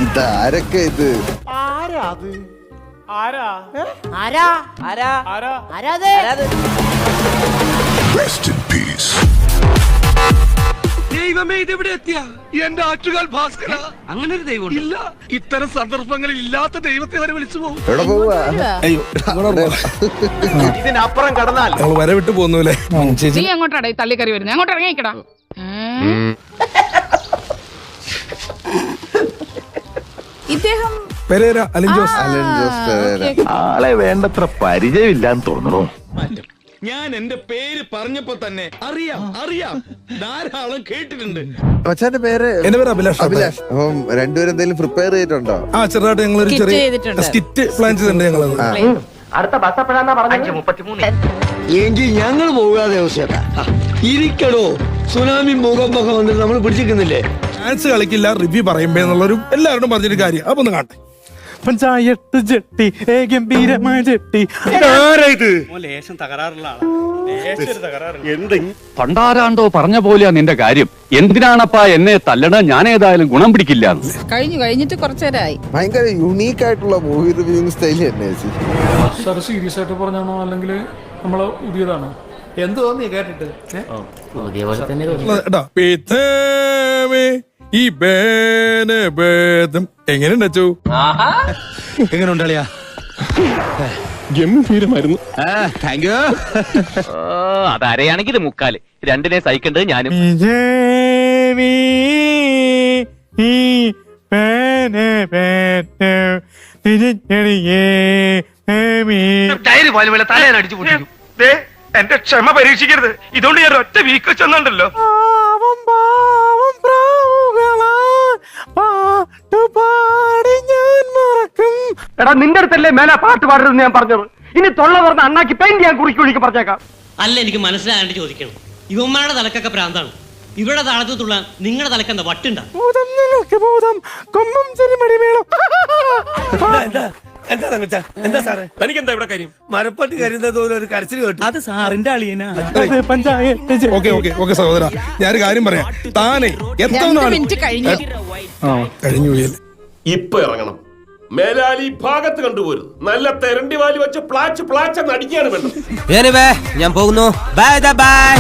ഇതാരൊക്കെ ഇത്? ദൈവമേ, ഇതെവിടെ എത്തിയ എന്റെ ആറ്റുകാൽ ഭാസ്കര. അങ്ങനെ ഒരു ദൈവം ഇല്ല. ഇത്തരം സന്ദർഭങ്ങളിൽ ഇല്ലാത്ത ദൈവത്തെ വരെ വിളിച്ചു പോകും. എവിടെ പോവാ? ഇതിനപ്പുറം കടന്നാൽ വരെ വിട്ടു പോന്നൂലേ. നീ അങ്ങോട്ടാണ് തള്ളിക്കറി വരുന്നത്, അങ്ങോട്ട് ഇറങ്ങിക്കടാ. ഇദ്ദേഹം പെരേര, അലിൻ ജോസ്. ആളെ വേണ്ടത്ര പരിചയമില്ലാന്ന് തോന്നുന്നു. ഞാൻ എന്റെ പേര് പറഞ്ഞപ്പോ തന്നെ അറിയാം ധാരാളം കേട്ടിട്ടുണ്ട്. മച്ചാന്റെ പേര്? എന്റെ പേര് അഭിലാഷ്. അഭിലാഷ്. അപ്പം രണ്ടുപേരും എന്തെങ്കിലും പ്രിപ്പയർ ചെയ്തിട്ടുണ്ടോ? ആ, ചെറുതായിട്ട് ഞങ്ങളൊരു ചെറിയ സ്കിറ്റ് പ്ലാൻ ചെയ്തിട്ടുണ്ട് ഞങ്ങളത്. അടുത്ത ബസ് എപ്പോഴാന്നാ പറഞ്ഞത്? 5:33. എങ്കിൽ ഞങ്ങൾ പോകാതെ ഇരിക്കടോ. സുനാമി ഭൂകമ്പൊക്കെ വന്നിട്ട് നമ്മൾ പിടിച്ചിരിക്കുന്നില്ലേ? ഡാൻസ് കളിക്കില്ല, റിവ്യൂ പറയുമ്പോ എന്നുള്ളൊരു എല്ലാവരോടും പറഞ്ഞൊരു കാര്യം. അപ്പൊ ഒന്ന് കാണട്ടെ. പഞ്ചായത്ത് ജെട്ടി, ഗംഭീരമായ ജെട്ടി. പണ്ടാരാണ്ടോ പറഞ്ഞ പോലെയാ നിന്റെ കാര്യം. എന്തിനാണപ്പാ എന്നെ തല്ലണ? ഞാൻ ഏതായാലും ഗുണം പിടിക്കില്ല. കഴിഞ്ഞിട്ട് കുറച്ചേരായി. ഭയങ്കര യുണീക്ക് ആയിട്ടുള്ള മൂവി റിവ്യൂയിങ് സ്റ്റൈൽ തന്നെ. സാർ സീരിയസ് ആയിട്ട് പറഞ്ഞാണോ അല്ലെങ്കിൽ നമ്മള് പുതിയതാണോ? എന്ത് തോന്നി കേട്ടിട്ട്? പുതിയ പോലെ തന്നെ ഈ എങ്ങനെയുണ്ടോ? എങ്ങനെ ഉണ്ടാളിയാ? ഗംഭീരമായിരുന്നു. Thank you. അതരയാണെങ്കിൽ 3/4 രണ്ടിനെ സഹിക്കേണ്ടത് ഞാനും. എന്റെ ക്ഷമ പരീക്ഷിക്കരുത്. ഇതുകൊണ്ട് ഞാൻ ഒറ്റ വീക്ക് വെച്ചെന്നുണ്ടല്ലോ. എടാ, നിന്റെ അടുത്തല്ലേ മേലെ പാട്ട് പാടരുതെന്ന് ഞാൻ പറഞ്ഞത്. ഇനി തൊള്ള പറഞ്ഞ അണ്ണാക്കി പെയിന്റ് ഞാൻ കുറിക്കുഴിക്ക് പറഞ്ഞേക്കാം. അല്ല, എനിക്ക് മനസ്സിലാകാണ്ട് ചോദിക്കണം. ഇവന്മാരുടെ തലക്കൊക്കെ പ്രാന്താണ്. ഇവരുടെ താളത്തിൽ തുള്ളാൻ നിങ്ങളുടെ തലക്കെന്താ വട്ടുണ്ടാ? എന്താ സാറേ, തനിക്കെന്താ ഇവിടെ കാര്യം? മരപ്പട്ടി കരുതുന്ന ഒരു കരച്ചിൽ കേട്ടു. അത് സാറിന്റെ അളിയനാ. ഓക്കെ സഹോദര, ഞാനൊരു കാര്യം പറയാം. താനേ എത്ര മിനിറ്റ് കഴിഞ്ഞു. കഴിഞ്ഞു പോയല്ലേ. ഇപ്പൊ ഇറങ്ങണം. മേലാലി ഭാഗത്ത് കണ്ടുപോരുത്. നല്ല തെരണ്ടി വാലി വെച്ച് പ്ലാച്ച് അടിക്കാണ് വേണ്ടത്. ഞാൻ പോകുന്നു. ബൈ.